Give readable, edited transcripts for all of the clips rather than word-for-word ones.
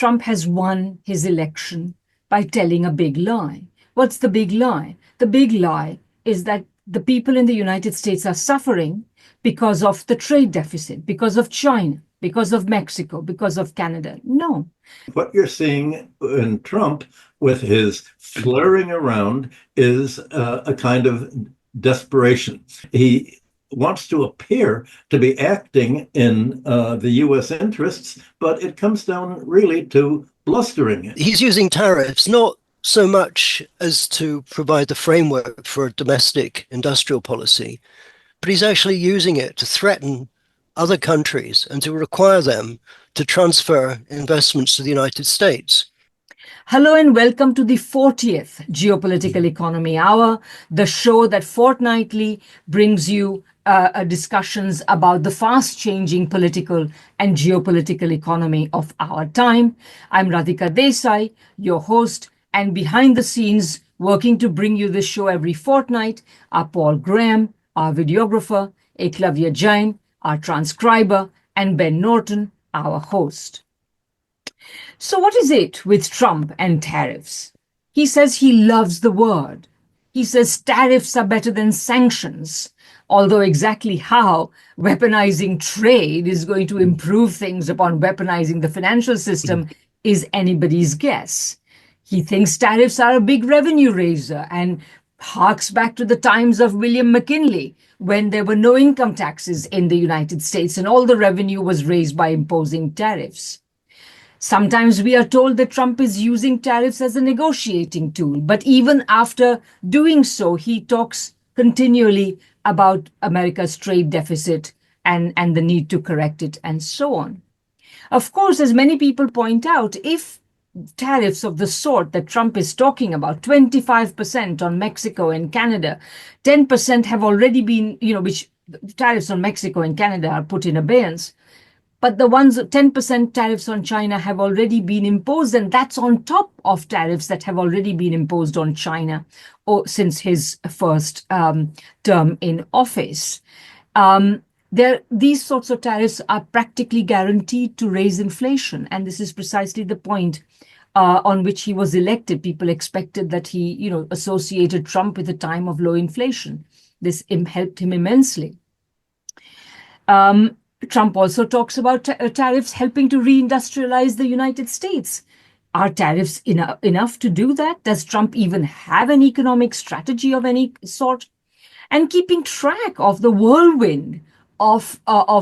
Trump has won his election by telling a big lie. What's the big lie? The big lie is that the people in the United States are suffering because of the trade deficit, because of China, because of Mexico, because of Canada. No. What you're seeing in Trump with his flirting around is a kind of desperation. He wants to appear to be acting in the U.S. interests, but it comes down really to blustering it. He's using tariffs not so much as to provide the framework for a domestic industrial policy, but he's actually using it to threaten other countries and to require them to transfer investments to the United States. Hello and welcome to the 40th Geopolitical Economy Hour, the show that fortnightly brings you discussions about the fast-changing political and geopolitical economy of our time. I'm Radhika Desai, your host, and behind the scenes, working to bring you this show every fortnight, are Paul Graham, our videographer, Eklavya Jain, our transcriber, and Ben Norton, our host. So what is it with Trump and tariffs? He says he loves the word. He says tariffs are better than sanctions, although exactly how weaponizing trade is going to improve things upon weaponizing the financial system is anybody's guess. He thinks tariffs are a big revenue raiser and harks back to the times of William McKinley, when there were no income taxes in the United States and all the revenue was raised by imposing tariffs. Sometimes we are told that Trump is using tariffs as a negotiating tool, but even after doing so, he talks continually about America's trade deficit and the need to correct it and so on. Of course, as many people point out, if tariffs of the sort that Trump is talking about, 25% on Mexico and Canada, 10% have already been, which tariffs on Mexico and Canada are put in abeyance. But the ones 10% tariffs on China have already been imposed, and that's on top of tariffs that have already been imposed on China since his first term in office. These sorts of tariffs are practically guaranteed to raise inflation, and this is precisely the point on which he was elected. People expected that he, associated Trump with a time of low inflation. This helped him immensely. Trump also talks about tariffs helping to reindustrialize the United States. Are tariffs enough to do that? Does Trump even have an economic strategy of any sort? And keeping track of the whirlwind of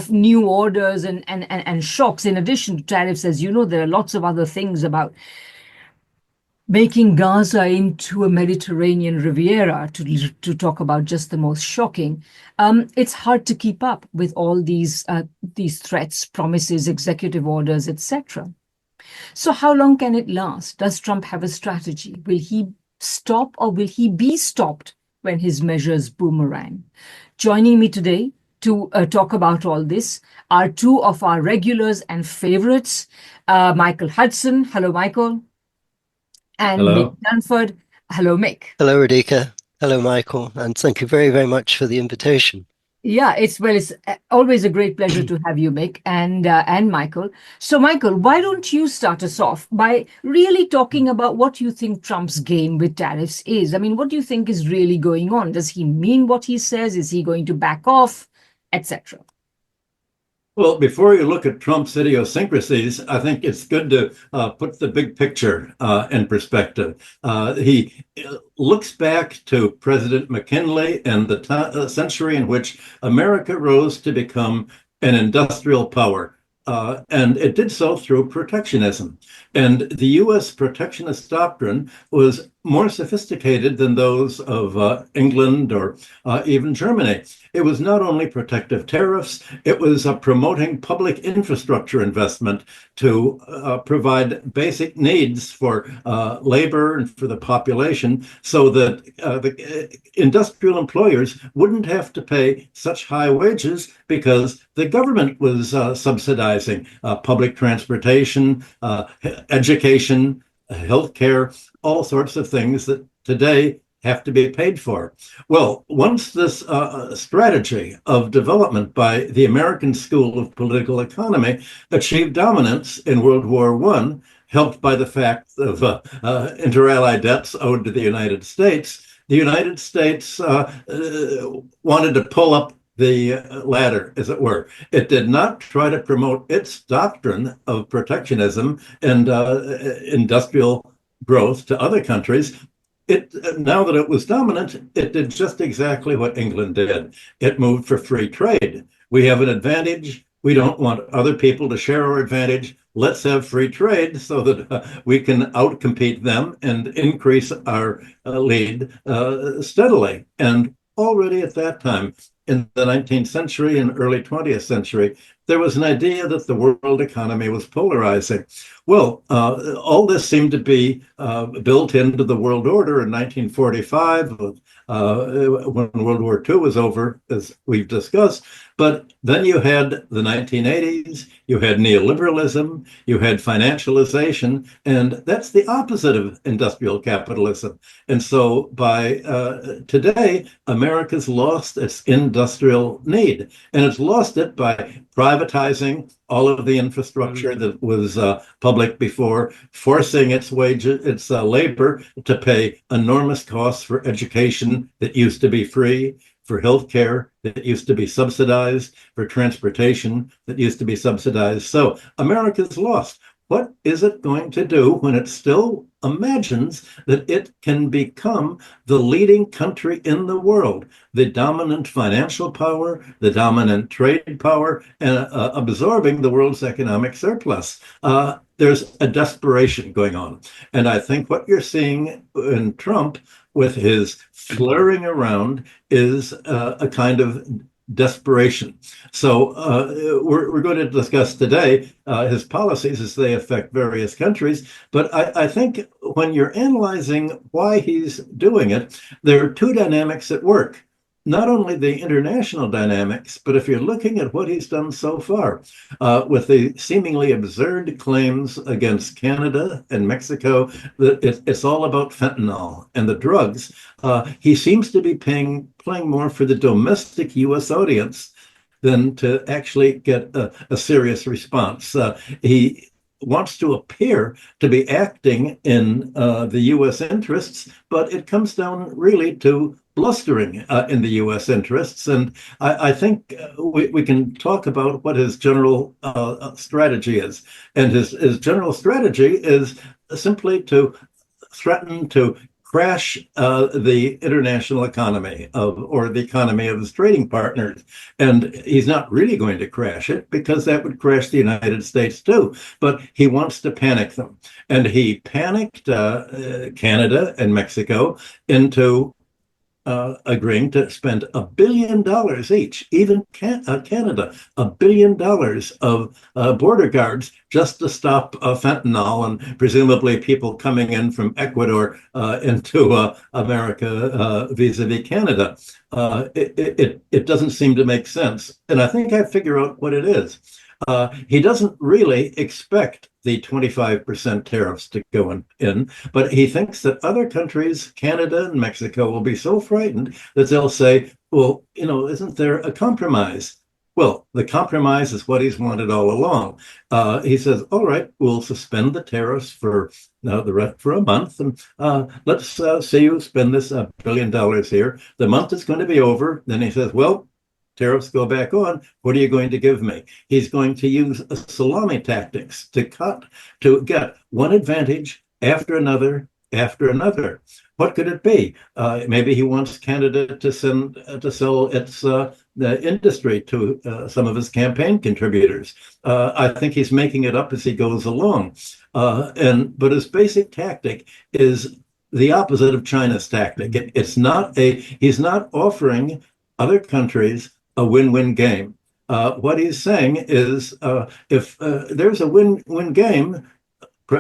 new orders and shocks. In addition to tariffs, as you know, there are lots of other things about making Gaza into a Mediterranean Riviera, to talk about just the most shocking. It's hard to keep up with all these threats, promises, executive orders, etc. So how long can it last? Does Trump have a strategy? Will he stop or will he be stopped when his measures boomerang? Joining me today to talk about all this are two of our regulars and favorites, Michael Hudson. Hello, Michael. And Hello. Mick Dunford. Hello, Mick. Hello, Radhika. Hello, Michael. And thank you very, very much for the invitation. Yeah, it's always a great pleasure to have you, Mick, and Michael. So, Michael, why don't you start us off by really talking about what you think Trump's game with tariffs is? I mean, what do you think is really going on? Does he mean what he says? Is he going to back off, etc.? Well, before you look at Trump's idiosyncrasies, I think it's good to put the big picture in perspective. He looks back to President McKinley and the century in which America rose to become an industrial power. And it did so through protectionism. And the U.S. protectionist doctrine was more sophisticated than those of England or even Germany. It was not only protective tariffs, it was promoting public infrastructure investment to provide basic needs for labor and for the population so that the industrial employers wouldn't have to pay such high wages because the government was subsidizing public transportation, education, healthcare, all sorts of things that today have to be paid for. Well, once this strategy of development by the American School of Political Economy achieved dominance in World War I, helped by the fact of inter-allied debts owed to the United States, wanted to pull up the ladder, as it were. It did not try to promote its doctrine of protectionism and industrial growth to other countries. Now that it was dominant, it did just exactly what England did. It moved for free trade. We have an advantage. We don't want other people to share our advantage. Let's have free trade so that we can outcompete them and increase our lead steadily. And already at that time, in the 19th century and early 20th century, there was an idea that the world economy was polarizing. Well, all this seemed to be built into the world order in 1945, when World War II was over, as we've discussed. But then you had the 1980s, you had neoliberalism, you had financialization, and that's the opposite of industrial capitalism. And so by today, America's lost its industrial need, and it's lost it by privatizing all of the infrastructure that was public before, forcing its labor to pay enormous costs for education that used to be free, for healthcare that used to be subsidized, for transportation that used to be subsidized. So America's lost. What is it going to do when it still imagines that it can become the leading country in the world, the dominant financial power, the dominant trade power, and absorbing the world's economic surplus? There's a desperation going on. And I think what you're seeing in Trump with his flirting around is a kind of desperation. So we're going to discuss today his policies as they affect various countries. But I think when you're analyzing why he's doing it, there are two dynamics at work. Not only the international dynamics, but if you're looking at what he's done so far, with the seemingly absurd claims against Canada and Mexico, that it's all about fentanyl and the drugs, he seems to be playing more for the domestic U.S. audience than to actually get a serious response. He wants to appear to be acting in the U.S. interests, but it comes down really to blustering in the U.S. interests. And I think we can talk about what his general strategy is. And his general strategy is simply to threaten to crash the international economy or the economy of his trading partners. And he's not really going to crash it because that would crash the United States too. But he wants to panic them. And he panicked Canada and Mexico into agreeing to spend $1 billion each, even Canada, $1 billion of border guards just to stop fentanyl and presumably people coming in from Ecuador into America vis-a-vis Canada. It doesn't seem to make sense. And I think I figure out what it is. He doesn't really expect the 25% tariffs to go in, but he thinks that other countries, Canada and Mexico, will be so frightened that they'll say, well, isn't there a compromise? Well, the compromise is what he's wanted all along. He says, all right, we'll suspend the tariffs for a month, and let's say you spend this $1 billion here. The month is going to be over. Then he says, well, tariffs go back on. What are you going to give me? He's going to use salami tactics to get one advantage after another after another. What could it be? Maybe he wants Canada to sell its industry to some of his campaign contributors. I think he's making it up as he goes along. But his basic tactic is the opposite of China's tactic. He's not offering other countries a win-win game. What he's saying is, if there's a win-win game,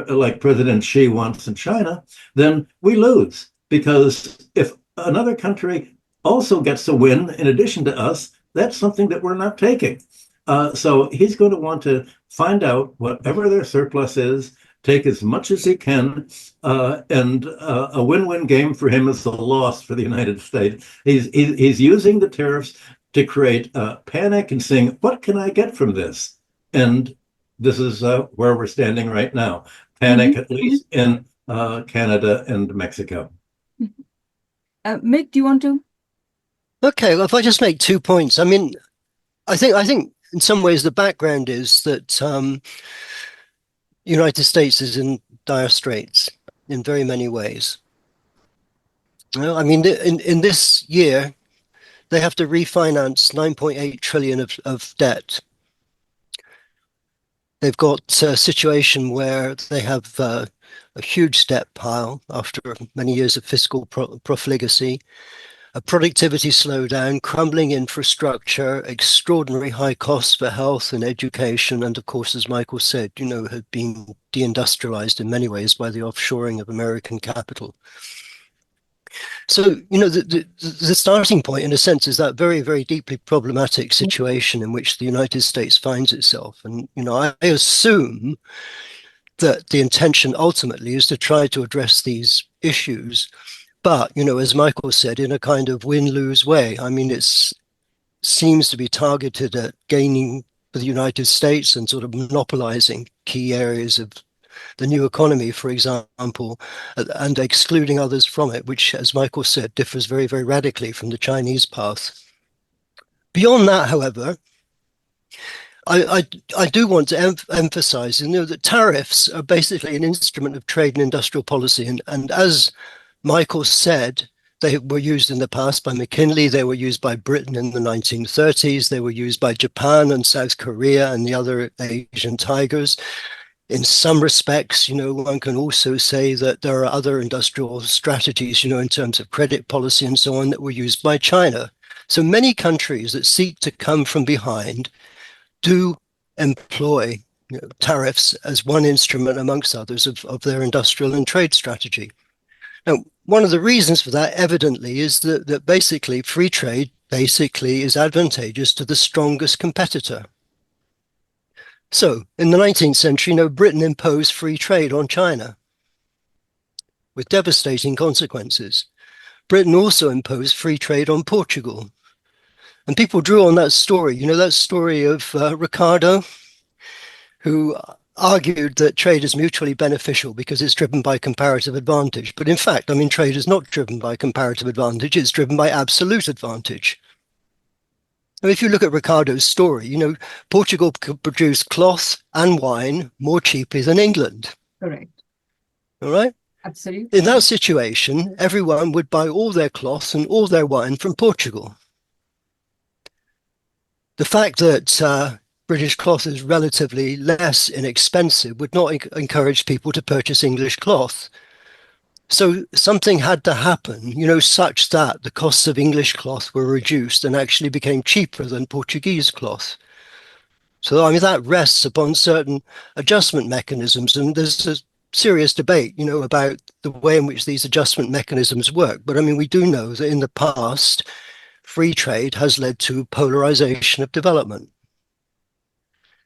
like President Xi wants in China, then we lose. Because if another country also gets a win in addition to us, that's something that we're not taking. So he's going to want to find out whatever their surplus is, take as much as he can, and a win-win game for him is a loss for the United States. He's using the tariffs to create panic and saying, what can I get from this? And this is where we're standing right now. panic, Mhm. at least in Canada and Mexico. Mick, do you want to? Okay, well, if I just make 2 points, I mean, I think in some ways the background is that United States is in dire straits in very many ways. I mean, in this year, they have to refinance 9.8 trillion of debt. They've got a situation where they have a huge debt pile after many years of fiscal profligacy, a productivity slowdown, crumbling infrastructure, extraordinary high costs for health and education, and of course, as Michael said, had been deindustrialized in many ways by the offshoring of American capital. So, the starting point, in a sense, is that very, very deeply problematic situation in which the United States finds itself. And, I assume that the intention ultimately is to try to address these issues. But, as Michael said, in a kind of win-lose way. I mean, it seems to be targeted at gaining for the United States and sort of monopolizing key areas of the new economy, for example, and excluding others from it, which, as Michael said, differs very, very radically from the Chinese path. Beyond that, however, I do want to emphasize, that tariffs are basically an instrument of trade and industrial policy. And as Michael said, they were used in the past by McKinley. They were used by Britain in the 1930s. They were used by Japan and South Korea and the other Asian tigers. In some respects, one can also say that there are other industrial strategies, in terms of credit policy and so on, that were used by China. So many countries that seek to come from behind do employ tariffs as one instrument amongst others of their industrial and trade strategy. Now, one of the reasons for that, evidently, is that basically free trade basically is advantageous to the strongest competitor. So, in the 19th century, Britain imposed free trade on China with devastating consequences. Britain also imposed free trade on Portugal. And people drew on that story, that story of Ricardo, who argued that trade is mutually beneficial because it's driven by comparative advantage. But in fact, trade is not driven by comparative advantage, it's driven by absolute advantage. If you look at Ricardo's story, Portugal could produce cloth and wine more cheaply than England. Correct. All right? Absolutely. In that situation, everyone would buy all their cloth and all their wine from Portugal. The fact that British cloth is relatively less inexpensive would not encourage people to purchase English cloth. So something had to happen, such that the costs of English cloth were reduced and actually became cheaper than Portuguese cloth. So, that rests upon certain adjustment mechanisms. And there's a serious debate, about the way in which these adjustment mechanisms work. But we do know that in the past, free trade has led to polarization of development.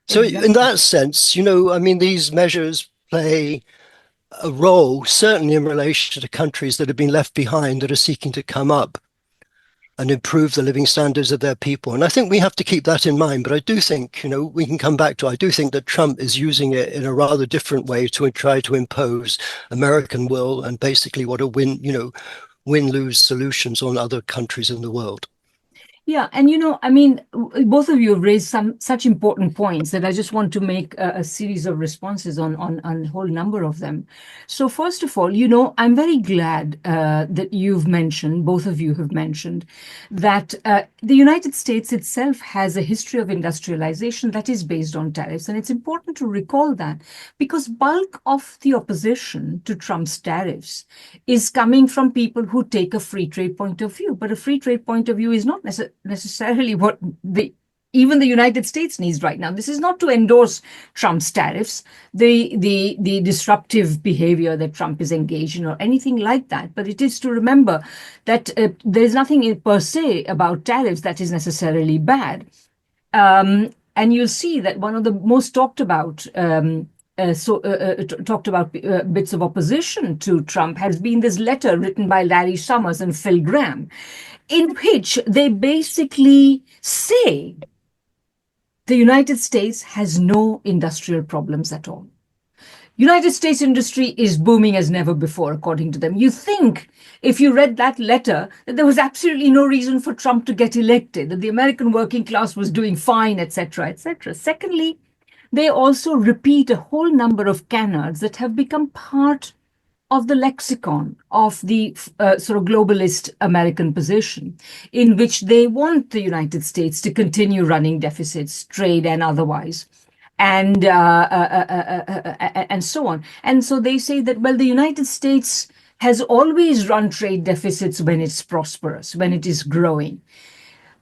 So Exactly. in that sense, these measures play a role, certainly in relation to countries that have been left behind, that are seeking to come up and improve the living standards of their people. And I think we have to keep that in mind. But I do think, we can come back to, I do think that Trump is using it in a rather different way to try to impose American will and basically what a win-lose solutions on other countries in the world. Yeah, and both of you have raised some such important points that I just want to make a series of responses on a whole number of them. So first of all, I'm very glad that you've mentioned, both of you have mentioned, that the United States itself has a history of industrialization that is based on tariffs. And it's important to recall that because bulk of the opposition to Trump's tariffs is coming from people who take a free trade point of view. But a free trade point of view is not necessarily what even the United States needs right now. This is not to endorse Trump's tariffs, the disruptive behavior that Trump is engaged in or anything like that. But it is to remember that there is nothing per se about tariffs that is necessarily bad. And you'll see that one of the most talked about bits of opposition to Trump has been this letter written by Larry Summers and Phil Gramm, in which they basically say the United States has no industrial problems at all. United States industry is booming as never before, according to them. You think, if you read that letter, that there was absolutely no reason for Trump to get elected, that the American working class was doing fine, etc., etc. Secondly, they also repeat a whole number of canards that have become part of the lexicon of the sort of globalist American position, in which they want the United States to continue running deficits, trade and otherwise, and so on. And so they say that, well, the United States has always run trade deficits when it's prosperous, when it is growing.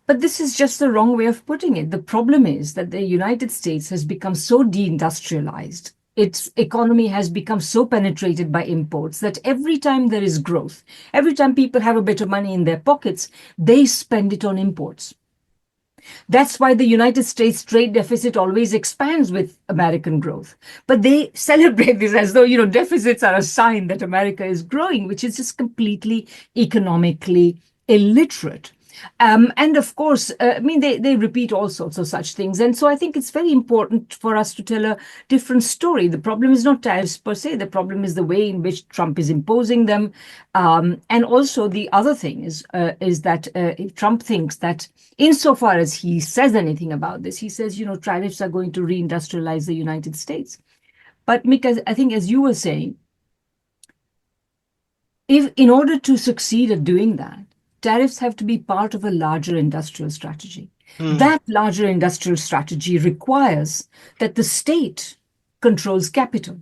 But this is just the wrong way of putting it. The problem is that the United States has become so deindustrialized. Its economy has become so penetrated by imports that every time there is growth, every time people have a bit of money in their pockets, they spend it on imports. That's why the United States trade deficit always expands with American growth. But they celebrate this as though, deficits are a sign that America is growing, which is just completely economically illiterate. And of course, they repeat all sorts of such things. And so I think it's very important for us to tell a different story. The problem is not tariffs per se. The problem is the way in which Trump is imposing them. And also the other thing is that if Trump thinks that insofar as he says anything about this, he says, tariffs are going to reindustrialize the United States. But Mick, I think as you were saying, if in order to succeed at doing that, tariffs have to be part of a larger industrial strategy. That larger industrial strategy requires that the state controls capital.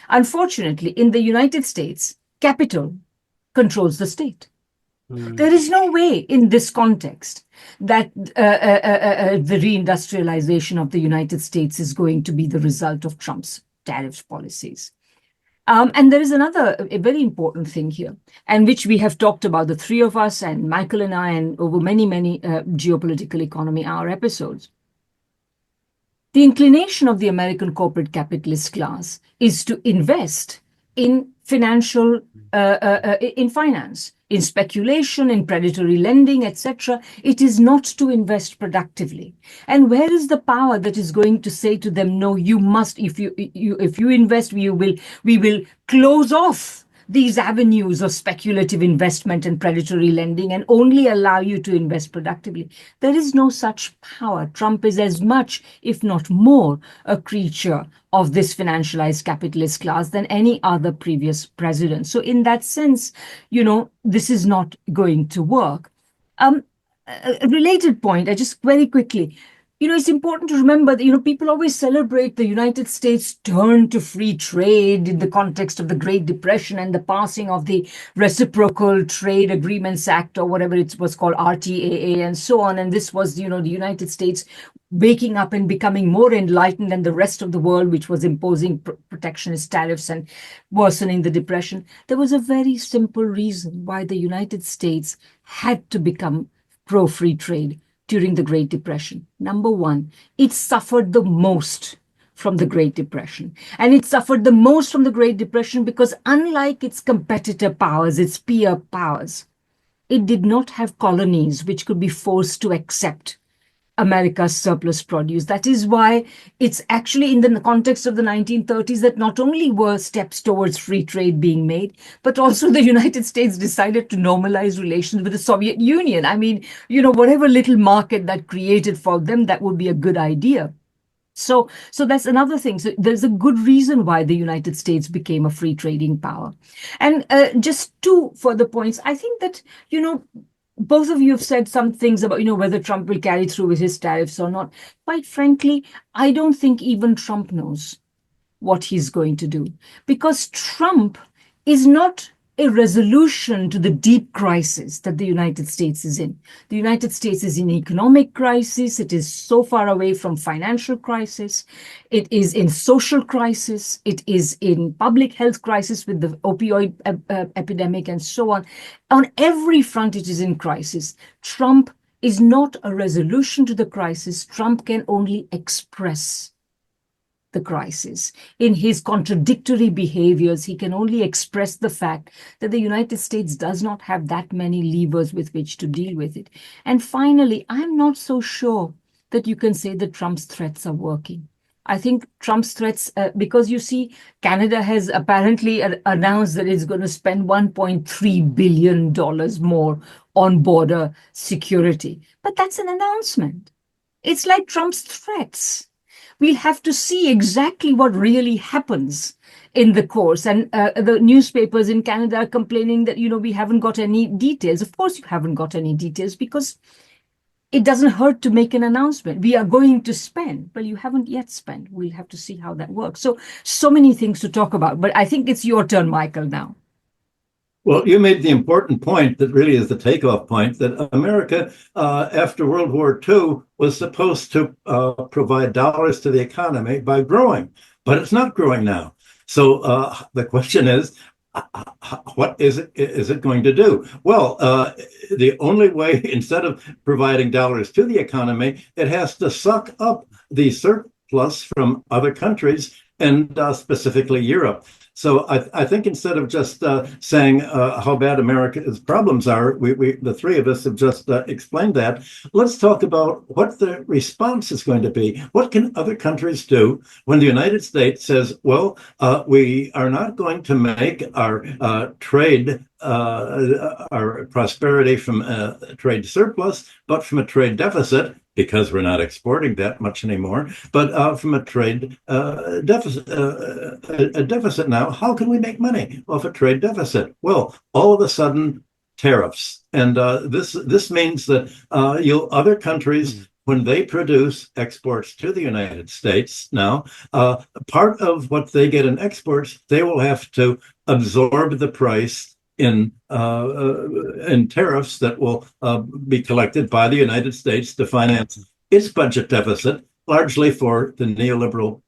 Unfortunately, in the United States, capital controls the state. There is no way in this context that the reindustrialization of the United States is going to be the result of Trump's tariff policies. And there is a very important thing here, and which we have talked about, the three of us and Michael and I, and over many, many Geopolitical Economy Hour episodes. The inclination of the American corporate capitalist class is to invest in finance, in speculation, in predatory lending, etc. It is not to invest productively. And where is the power that is going to say to them, no, you must, if you invest, we will close off these avenues of speculative investment and predatory lending and only allow you to invest productively? There is no such power. Trump is as much, if not more, a creature of this financialized capitalist class than any other previous president. So in that sense, this is not going to work. A related point, I just very quickly, it's important to remember that, people always celebrate the United States' turn to free trade in the context of the Great Depression and the passing of the Reciprocal Trade Agreements Act, or whatever it was called, RTAA, and so on. And this was, the United States waking up and becoming more enlightened than the rest of the world, which was imposing protectionist tariffs and worsening the depression. There was a very simple reason why the United States had to become pro-free trade during the Great Depression. Number one, it suffered the most from the Great Depression. And it suffered the most from the Great Depression because, unlike its competitor powers, its peer powers, it did not have colonies which could be forced to accept America's surplus produce. That is why it's actually in the context of the 1930s that not only were steps towards free trade being made, but also the United States decided to normalize relations with the Soviet Union. I mean, whatever little market that created for them, that would be a good idea. So that's another thing. So there's a good reason why the United States became a free trading power. And just two further points. I think that, both of you have said some things about, whether Trump will carry through with his tariffs or not. Quite frankly, I don't think even Trump knows what he's going to do, because Trump is not a resolution to the deep crisis that the United States is in. The United States is in economic crisis. It is so far away from financial crisis. It is in social crisis. It is in public health crisis with the opioid epidemic and so on. On every front, it is in crisis. Trump is not a resolution to the crisis. Trump can only express the crisis. In his contradictory behaviors, he can only express the fact that the United States does not have that many levers with which to deal with it. And finally, I'm not so sure that you can say that Trump's threats are working. I think Trump's threats, because you see, Canada has apparently announced that it's going to spend $1.3 billion more on border security. But that's an announcement. It's like Trump's threats. We'll have to see exactly what really happens in the course. And the newspapers in Canada are complaining that, we haven't got any details. Of course, you haven't got any details because it doesn't hurt to make an announcement. We are going to spend. Well, you haven't yet spent. We'll have to see how that works. So many things to talk about. But I think it's your turn, Michael, now. Well, you made the important point that really is the takeoff point, that America, after World War II, was supposed to provide dollars to the economy by growing, but it's not growing now. So the question is, what is it going to do? Well, the only way, instead of providing dollars to the economy, it has to suck up the surplus from other countries, and specifically Europe. So I think instead of just saying how bad America's problems are, the three of us have just explained that. Let's talk about what the response is going to be. What can other countries do when the United States says, well, we are not going to make our trade, our prosperity from a trade surplus, but from a trade deficit, because we're not exporting that much anymore, but from a trade deficit, a deficit now. How can we make money off a trade deficit? Well, all of a sudden, tariffs, and this means that other countries, when they produce exports to the United States now, part of what they get in exports, they will have to absorb the price in tariffs that will be collected by the United States to finance its budget deficit, largely for the neoliberal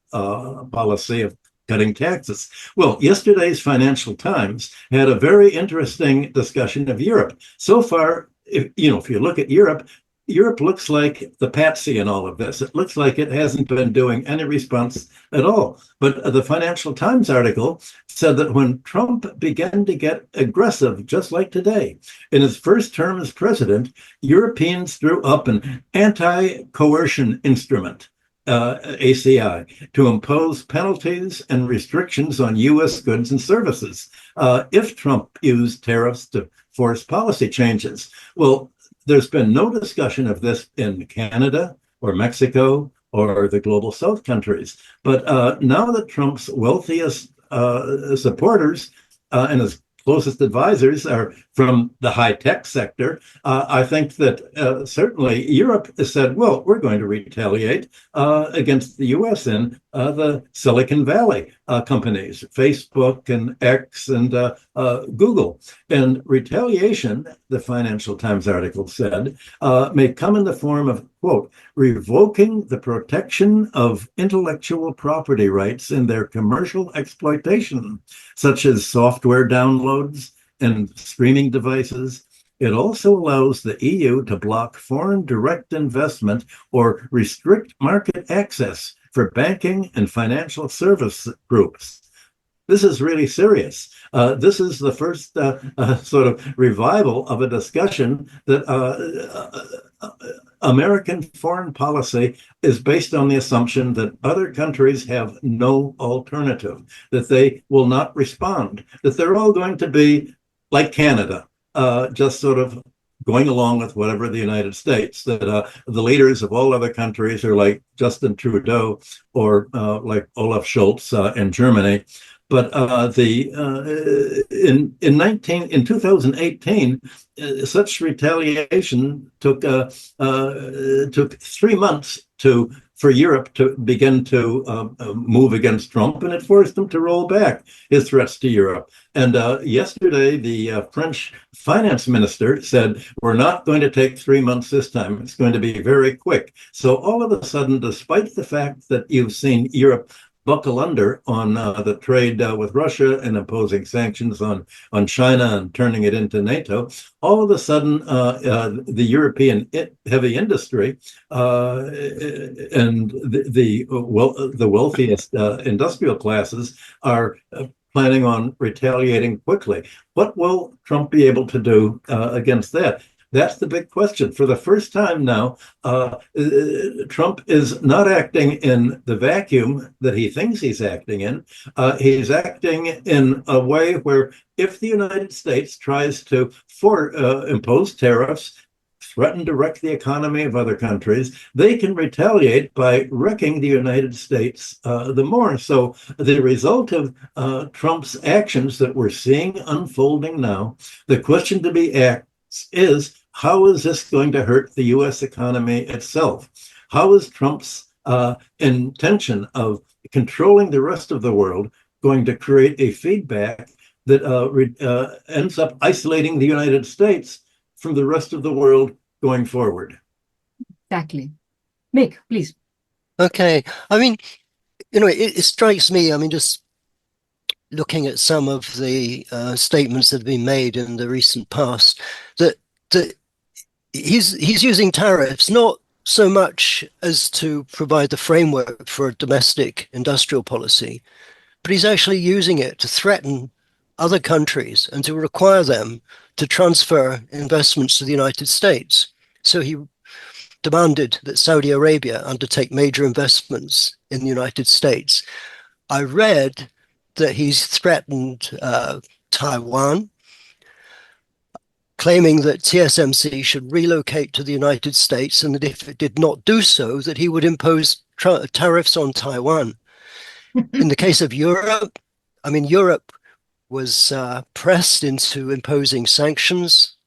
policy of cutting taxes. Well, yesterday's Financial Times had a very interesting discussion of Europe. So far, if you look at Europe, Europe looks like the patsy in all of this. It looks like it hasn't been doing any response at all. But the Financial Times article said that when Trump began to get aggressive, just like today, in his first term as president, Europeans drew up an anti-coercion instrument, ACI, to impose penalties and restrictions on U.S. goods and services if Trump used tariffs to force policy changes. Well, there's been no discussion of this in Canada or Mexico or the global South countries. But now that Trump's wealthiest supporters and his closest advisors are from the high-tech sector, I think that certainly Europe has said, well, we're going to retaliate against the U.S. in the Silicon Valley companies, Facebook and X and Google. And retaliation, the Financial Times article said, may come in the form of, quote, revoking the protection of intellectual property rights in their commercial exploitation, such as software downloads and streaming devices. It also allows the EU to block foreign direct investment or restrict market access for banking and financial service groups. This is really serious. This is the first sort of revival of a discussion that American foreign policy is based on the assumption that other countries have no alternative, that they will not respond, that they're all going to be like Canada, just sort of going along with whatever the United States, that the leaders of all other countries are like Justin Trudeau or like Olaf Scholz in Germany. But in 2018, such retaliation took 3 months for Europe to begin to move against Trump, and it forced him to roll back his threats to Europe. And yesterday, the French finance minister said, we're not going to take 3 months this time. It's going to be very quick. So all of a sudden, despite the fact that you've seen Europe buckle under on the trade with Russia and imposing sanctions on China and turning it into NATO, all of a sudden the European heavy industry and the wealthiest industrial classes are planning on retaliating quickly. What will Trump be able to do against that? That's the big question. For the first time now, Trump is not acting in the vacuum that he thinks he's acting in. He's acting in a way where if the United States tries to impose tariffs, threaten to wreck the economy of other countries, they can retaliate by wrecking the United States the more. So the result of Trump's actions that we're seeing unfolding now, the question to be asked is, how is this going to hurt the U.S. economy itself? How is Trump's intention of controlling the rest of the world going to create a feedback that ends up isolating the United States from the rest of the world going forward? Exactly. Mick, please. Okay. I mean, it strikes me, just looking at some of the statements that have been made in the recent past, that he's using tariffs not so much as to provide the framework for a domestic industrial policy, but he's actually using it to threaten other countries and to require them to transfer investments to the United States. So he demanded that Saudi Arabia undertake major investments in the United States. I read that he's threatened Taiwan, claiming that TSMC should relocate to the United States, and that if it did not do so, that he would impose tariffs on Taiwan. In the case of Europe, Europe was pressed into imposing sanctions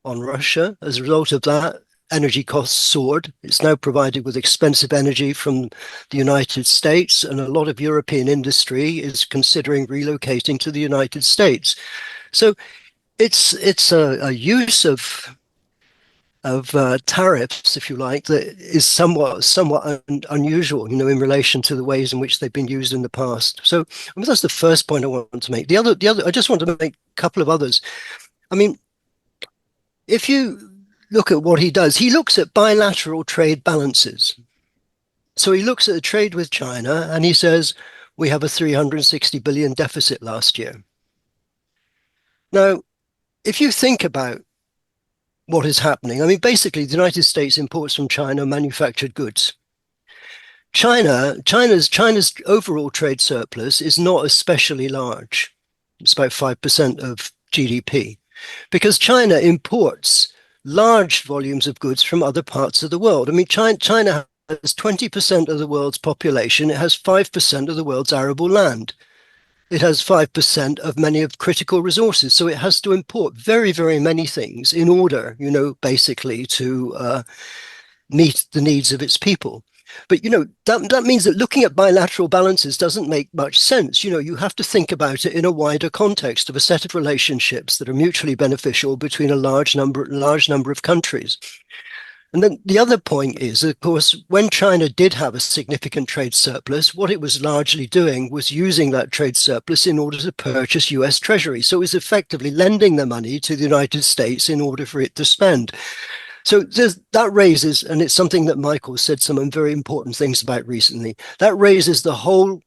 on Russia. As a result of that, energy costs soared. It's now provided with expensive energy from the United States, and a lot of European industry is considering relocating to the United States. So it's a use of tariffs, if you like, that is somewhat unusual, in relation to the ways in which they've been used in the past. So that's the first point I want to make. The other, I just want to make a couple of others. If you look at what he does, he looks at bilateral trade balances. So he looks at the trade with China and he says, we have a 360 billion deficit last year. Now, if you think about what is happening, basically the United States imports from China manufactured goods. China's overall trade surplus is not especially large. It's about 5% of GDP, because China imports large volumes of goods from other parts of the world. China has 20% of the world's population. It has 5% of the world's arable land. It has 5% of many of critical resources. So it has to import very, very many things in order, basically to meet the needs of its people. But, that means that looking at bilateral balances doesn't make much sense. You have to think about it in a wider context of a set of relationships that are mutually beneficial between a large number of countries. And then the other point is, of course, when China did have a significant trade surplus, what it was largely doing was using that trade surplus in order to purchase US Treasury. So it was effectively lending the money to the United States in order for it to spend. So that raises, and it's something that Michael said some very important things about recently, that raises the whole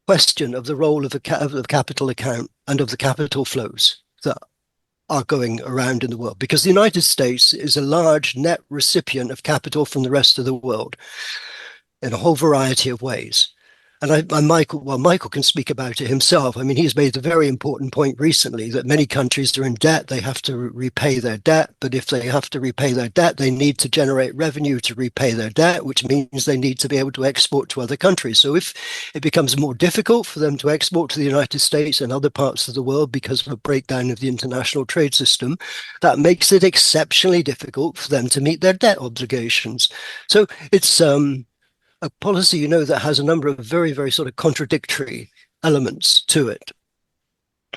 question of the role of the capital account and of the capital flows that are going around in the world, because the United States is a large net recipient of capital from the rest of the world in a whole variety of ways. And Michael can speak about it himself. He's made the very important point recently that many countries are in debt. They have to repay their debt. But if they have to repay their debt, they need to generate revenue to repay their debt, which means they need to be able to export to other countries. So if it becomes more difficult for them to export to the United States and other parts of the world because of a breakdown of the international trade system, that makes it exceptionally difficult for them to meet their debt obligations. So it's a policy, that has a number of very, very sort of contradictory elements to it.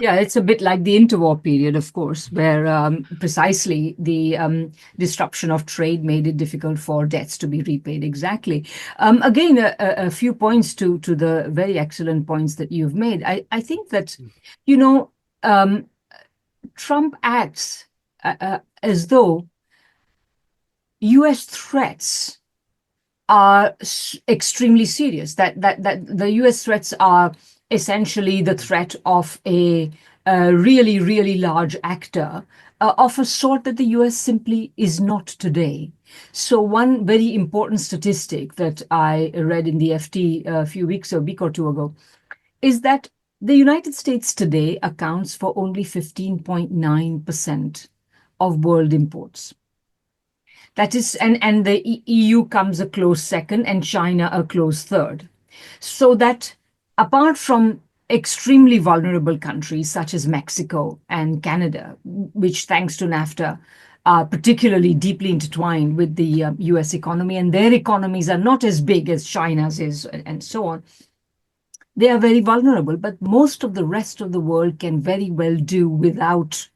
Yeah, it's a bit like the interwar period, of course, where precisely the disruption of trade made it difficult for debts to be repaid. Exactly. Again, a few points to the very excellent points that you've made. I think that, Trump acts as though US threats are extremely serious, that the US threats are essentially the threat of a really, really large actor of a sort that the US simply is not today. So one very important statistic that I read in the FT a week or two ago, is that the United States today accounts for only 15.9% of world imports. That is, and the EU comes a close second and China a close third. So that apart from extremely vulnerable countries such as Mexico and Canada, which thanks to NAFTA are particularly deeply intertwined with the US economy, and their economies are not as big as China's is, and so on, they are very vulnerable. But most of the rest of the world can very well do without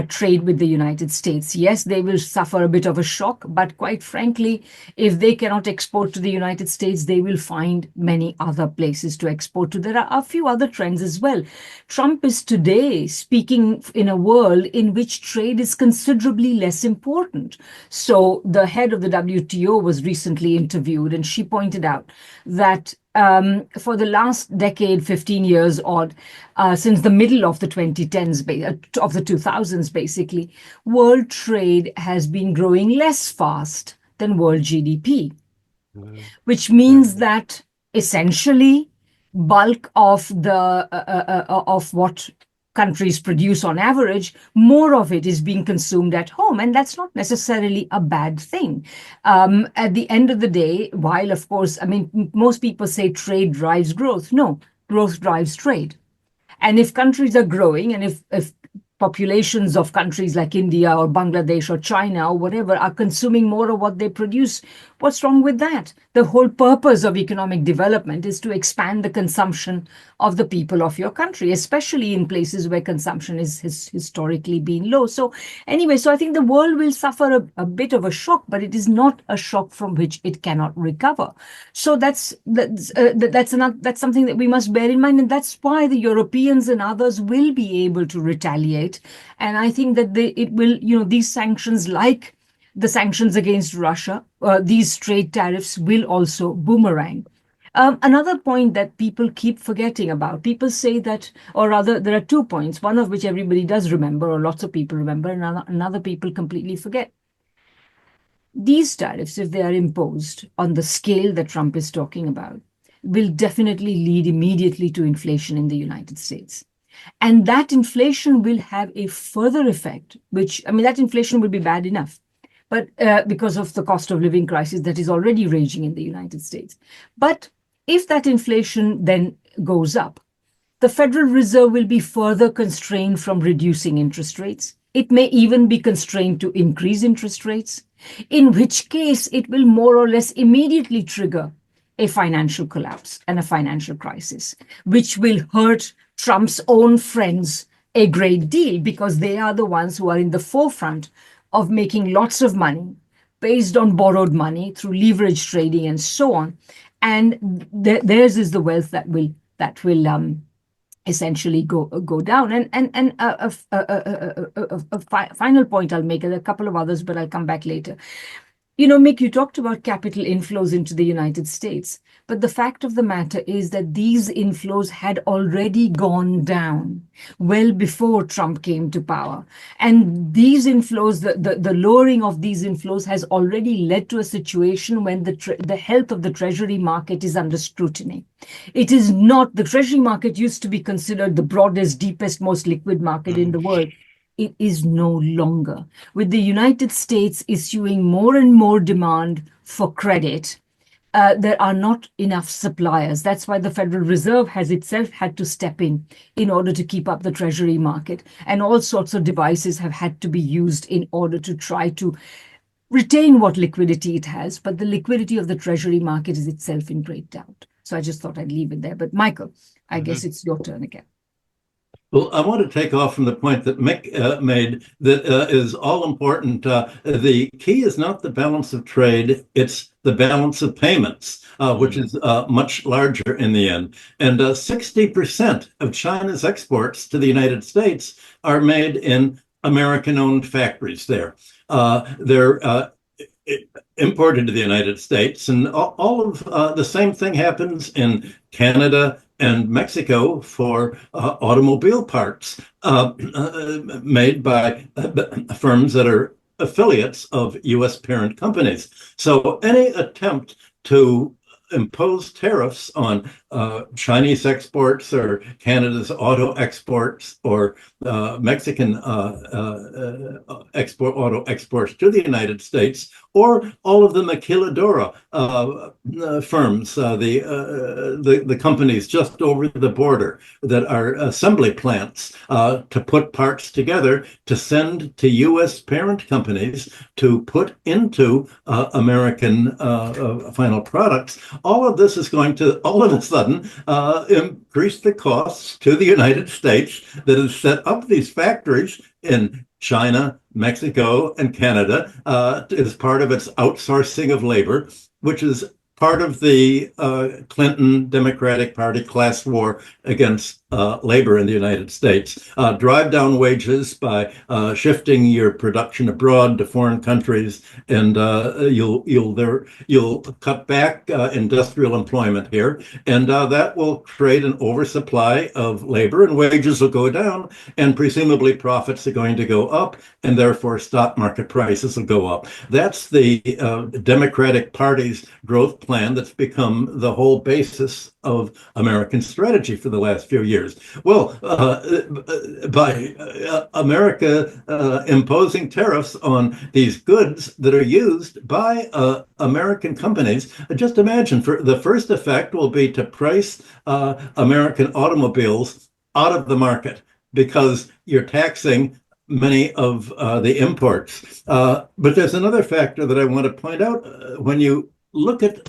trade with the United States. Yes, they will suffer a bit of a shock, but quite frankly, if they cannot export to the United States, they will find many other places to export to. There are a few other trends as well. Trump is today speaking in a world in which trade is considerably less important. So the head of the WTO was recently interviewed, and she pointed out that for the last decade, 15 years odd, since the middle of the 2010s, of the 2000s, basically, world trade has been growing less fast than world GDP, which means that essentially bulk of the of what countries produce on average, more of it is being consumed at home. And that's not necessarily a bad thing. At the end of the day, while, of course, I mean, most people say trade drives growth. No, growth drives trade. And if countries are growing, and if populations of countries like India or Bangladesh or China or whatever are consuming more of what they produce, what's wrong with that? The whole purpose of economic development is to expand the consumption of the people of your country, especially in places where consumption has historically been low. So anyway, so I think the world will suffer a bit of a shock, but it is not a shock from which it cannot recover. So that's something that we must bear in mind, and that's why the Europeans and others will be able to retaliate. And I think that it will, these sanctions, like the sanctions against Russia, these trade tariffs will also boomerang. Another point that people keep forgetting about, people say that, or rather, there are 2 points, one of which everybody does remember, or lots of people remember, and another people completely forget. These tariffs, if they are imposed on the scale that Trump is talking about, will definitely lead immediately to inflation in the United States. And that inflation will have a further effect, which, I mean, that inflation will be bad enough, but because of the cost of living crisis that is already raging in the United States. But if that inflation then goes up, the Federal Reserve will be further constrained from reducing interest rates. It may even be constrained to increase interest rates, in which case it will more or less immediately trigger a financial collapse and a financial crisis, which will hurt Trump's own friends a great deal, because they are the ones who are in the forefront of making lots of money based on borrowed money through leverage trading and so on. And theirs is the wealth that will essentially go down. And a final point I'll make, and a couple of others, but I'll come back later. Mick, you talked about capital inflows into the United States, but the fact of the matter is that these inflows had already gone down well before Trump came to power. And these inflows, the lowering of these inflows has already led to a situation when the health of the Treasury market is under scrutiny. It is not, the Treasury market used to be considered the broadest, deepest, most liquid market in the world. It is no longer. With the United States issuing more and more demand for credit, there are not enough suppliers. That's why the Federal Reserve has itself had to step in order to keep up the Treasury market. And all sorts of devices have had to be used in order to try to retain what liquidity it has. But the liquidity of the Treasury market is itself in great doubt. So I just thought I'd leave it there. But Michael, I guess it's your turn again. Well, I want to take off from the point that Mick made that is all important. The key is not the balance of trade, it's the balance of payments, which is much larger in the end. And 60% of China's exports to the United States are made in American-owned factories there. They're imported to the United States, and all of the same thing happens in Canada, and Mexico for automobile parts made by firms that are affiliates of U.S. parent companies. So any attempt to impose tariffs on Chinese exports or Canada's auto exports or Mexican auto exports to the United States, or all of the maquiladora firms, the companies just over the border that are assembly plants to put parts together to send to U.S. parent companies to put into American final products. All of this is going to all of a sudden increase the costs to the United States that has set up these factories in China, Mexico, and Canada as part of its outsourcing of labor, which is part of the Clinton Democratic Party class war against labor in the United States. Drive down wages by shifting your production abroad to foreign countries, and you'll cut back industrial employment here, and that will create an oversupply of labor, and wages will go down, and presumably profits are going to go up, and therefore stock market prices will go up. That's the Democratic Party's growth plan that's become the whole basis of American strategy for the last few years. Well, by America imposing tariffs on these goods that are used by American companies, just imagine, for the first effect will be to price American automobiles out of the market because you're taxing many of the imports. But there's another factor that I want to point out. When you look at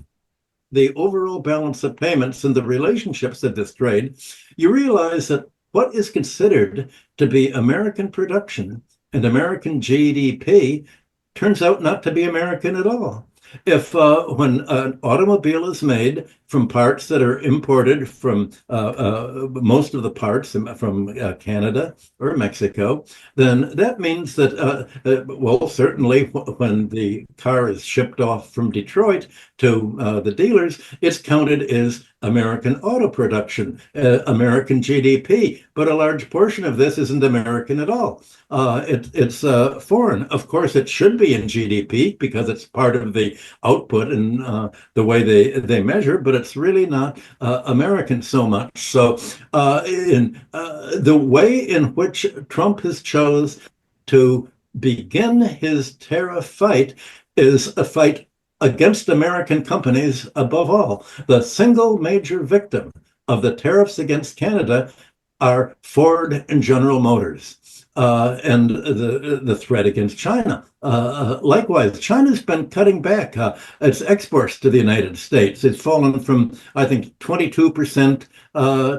the overall balance of payments and the relationships of this trade, you realize that what is considered to be American production and American GDP turns out not to be American at all. If when an automobile is made from parts that are imported from most of the parts from Canada or Mexico, then that means that, well, certainly when the car is shipped off from Detroit to the dealers, it's counted as American auto production, American GDP, but a large portion of this isn't American at all. It's foreign. Of course, it should be in GDP because it's part of the output and the way they measure, but it's really not American so much. So in the way in which Trump has chose to begin his tariff fight is a fight against American companies above all. The single major victim of the tariffs against Canada are Ford and General Motors. And the threat against China. Likewise, China's been cutting back its exports to the United States. It's fallen from, I think, 22%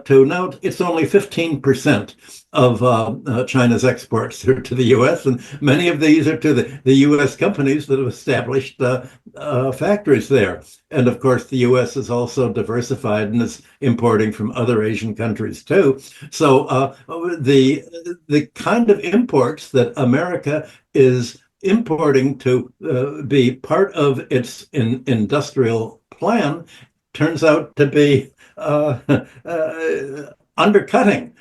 to now it's only 15% of China's exports are to the U.S., and many of these are to the U.S. companies that have established factories there. And of course, the U.S. is also diversified and is importing from other Asian countries too. So the kind of imports that America is importing to be part of its industrial plan turns out to be undercutting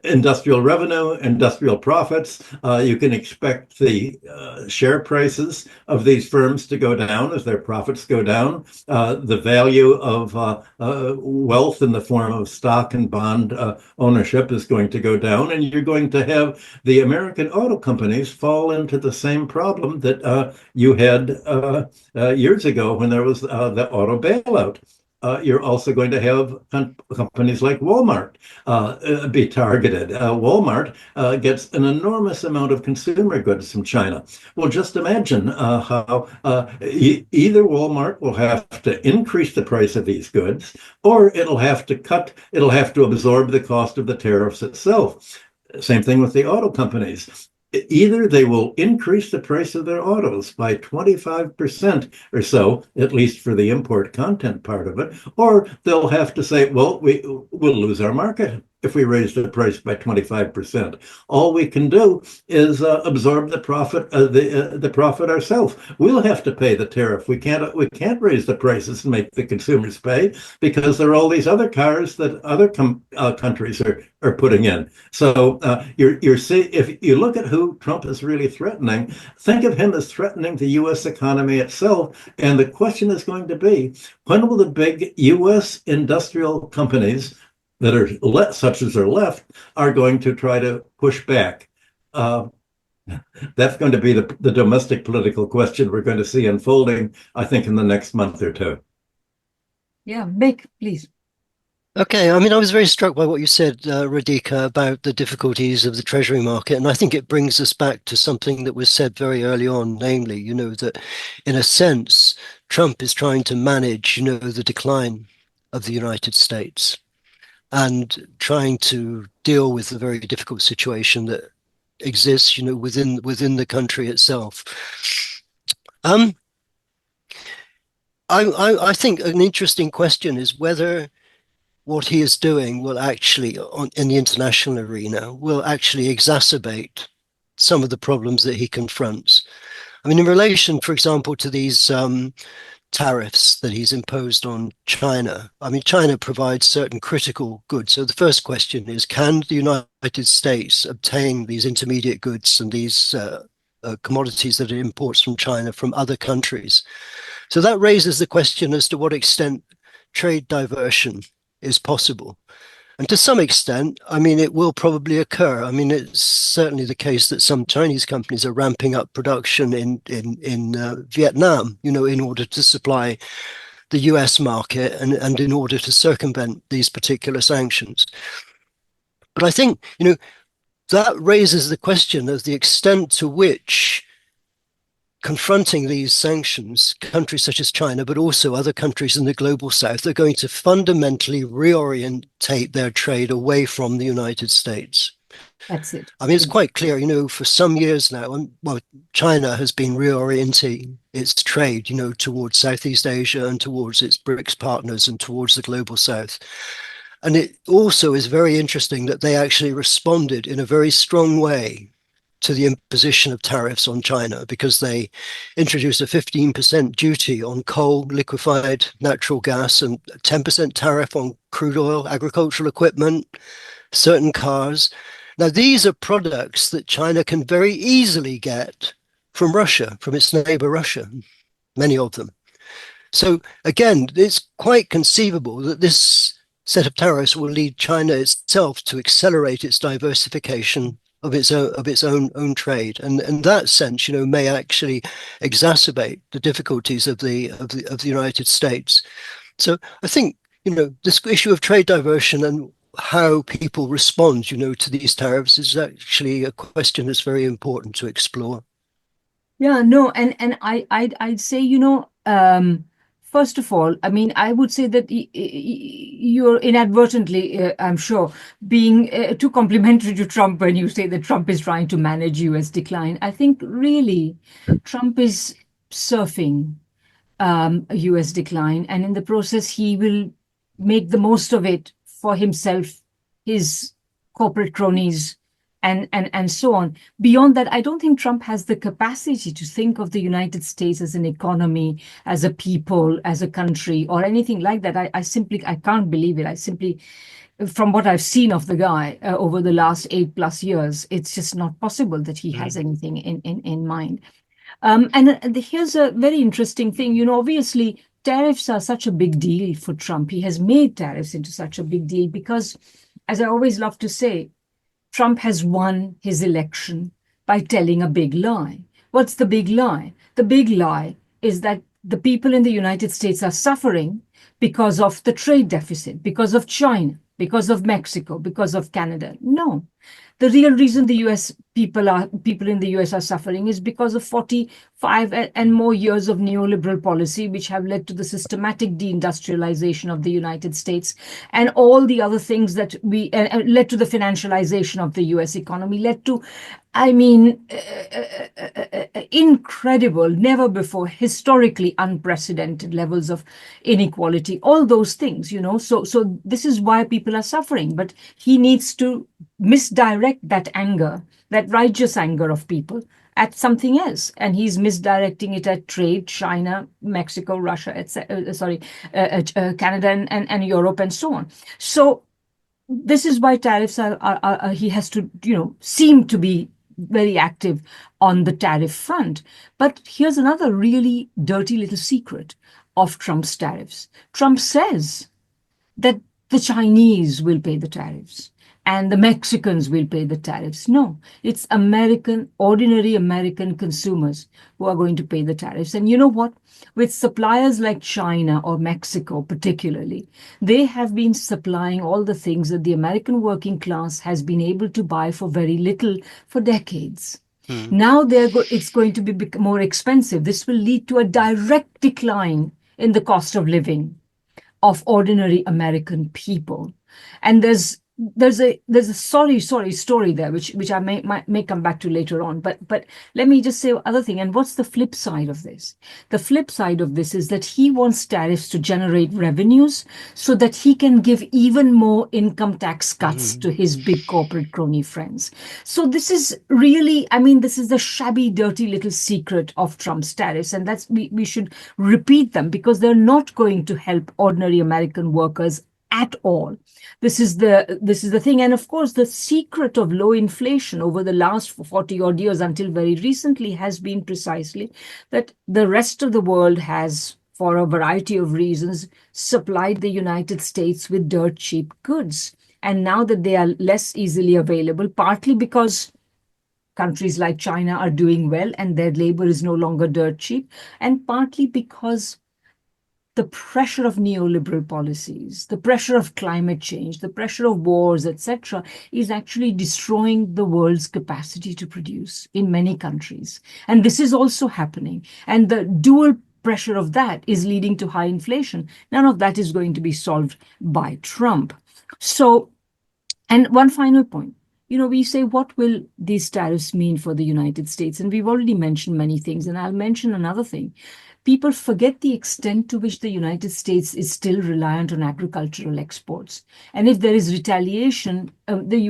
industrial revenue, industrial profits. You can expect the share prices of these firms to go down as their profits go down. The value of wealth in the form of stock and bond ownership is going to go down, and you're going to have the American auto companies fall into the same problem that you had years ago when there was the auto bailout. You're also going to have companies like Walmart be targeted. Walmart gets an enormous amount of consumer goods from China. Well, just imagine how either Walmart will have to increase the price of these goods, or it'll have to absorb the cost of the tariffs itself. Same thing with the auto companies. Either they will increase the price of their autos by 25% or so, at least for the import content part of it, or they'll have to say, well, we'll lose our market. if we raise the price by 25%. All we can do is absorb the profit ourselves. We'll have to pay the tariff. We can't raise the prices and make the consumers pay because there are all these other cars that other countries are putting in. So you're see, if you look at who Trump is really threatening, think of him as threatening the U.S. economy itself. And the question is going to be, when will the big U.S. industrial companies that are such as are left are going to try to push back? That's going to be the domestic political question we're going to see unfolding, I think, in the next month or two. Yeah, Mick, please. Okay, I mean, I was very struck by what you said, Radhika, about the difficulties of the treasury market. And I think it brings us back to something that was said very early on, namely, that in a sense, Trump is trying to manage, the decline of the United States and trying to deal with the very difficult situation that exists, within the country itself. I think an interesting question is whether what he is doing will actually, in the international arena, will actually exacerbate some of the problems that he confronts. I mean, in relation, for example, to these tariffs that he's imposed on China, I mean, China provides certain critical goods. So the first question is, can the United States obtain these intermediate goods and these commodities that it imports from China from other countries? So that raises the question as to what extent trade diversion is possible. And to some extent, I mean, it will probably occur. I mean, it's certainly the case that some Chinese companies are ramping up production in Vietnam, in order to supply the US market and in order to circumvent these particular sanctions. But I think, that raises the question of the extent to which confronting these sanctions, countries such as China, but also other countries in the global south, are going to fundamentally reorientate their trade away from the United States. That's it. I mean, it's quite clear, for some years now, well, China has been reorienting its trade, towards Southeast Asia and towards its BRICS partners and towards the global south. And it also is very interesting that they actually responded in a very strong way to the imposition of tariffs on China, because they introduced a 15% duty on coal, liquefied natural gas, and a 10% tariff on crude oil, agricultural equipment, certain cars. Now, these are products that China can very easily get from Russia, from its neighbor Russia, many of them. So again, it's quite conceivable that this set of tariffs will lead China itself to accelerate its diversification of its own trade, and in that sense, may actually exacerbate the difficulties of the United States. So I think this issue of trade diversion and how people respond, to these tariffs is actually a question that's very important to explore. Yeah, no, and I'd say, first of all, I mean, I would say that you're inadvertently, I'm sure, being too complimentary to Trump when you say that Trump is trying to manage US decline. I think really Trump is surfing US decline, and in the process, he will make the most of it for himself, his corporate cronies, and so on. Beyond that, I don't think Trump has the capacity to think of the United States as an economy, as a people, as a country, or anything like that. I can't believe it. I simply, from what I've seen of the guy over the last 8+ years, it's just not possible that he has anything in mind. And here's a very interesting thing. Obviously, tariffs are such a big deal for Trump. He has made tariffs into such a big deal because, as I always love to say, Trump has won his election by telling a big lie. What's the big lie? The big lie is that the people in the United States are suffering because of the trade deficit, because of China, because of Mexico, because of Canada. No. The real reason the US people in the US are suffering is because of 45 and more years of neoliberal policy, which have led to the systematic deindustrialization of the United States, and all the other things that we led to the financialization of the US economy, led to, I mean, incredible, never before, historically unprecedented levels of inequality, all those things, So this is why people are suffering. But he needs to misdirect that anger, that righteous anger of people, at something else. And he's misdirecting it at trade, China, Mexico, Russia, Canada and Europe and so on. So this is why tariffs he has to, seem to be very active on the tariff front. But here's another really dirty little secret of Trump's tariffs. Trump says that the Chinese will pay the tariffs and the Mexicans will pay the tariffs. No, it's ordinary American consumers who are going to pay the tariffs. And you know what? With suppliers like China or Mexico particularly, they have been supplying all the things that the American working class has been able to buy for very little for decades. Now it's going to be more expensive. This will lead to a direct decline in the cost of living of ordinary American people. And there's a sorry story there, which I may come back to later on. But let me just say other thing. And what's the flip side of this? The flip side of this is that he wants tariffs to generate revenues so that he can give even more income tax cuts to his big corporate crony friends. So this is really, this is the shabby, dirty little secret of Trump's tariffs. And we should repeat them, because they're not going to help ordinary American workers at all. This is the thing. And of course, the secret of low inflation over the last 40 odd years until very recently has been precisely that the rest of the world has, for a variety of reasons, supplied the United States with dirt cheap goods. And now that they are less easily available, partly because countries like China are doing well and their labor is no longer dirt cheap, and partly because the pressure of neoliberal policies, the pressure of climate change, the pressure of wars, etc., is actually destroying the world's capacity to produce in many countries. And this is also happening. And the dual pressure of that is leading to high inflation. None of that is going to be solved by Trump. So, and one final point. We say, what will these tariffs mean for the United States? And we've already mentioned many things, and I'll mention another thing. People forget the extent to which the United States is still reliant on agricultural exports. And if there is retaliation, the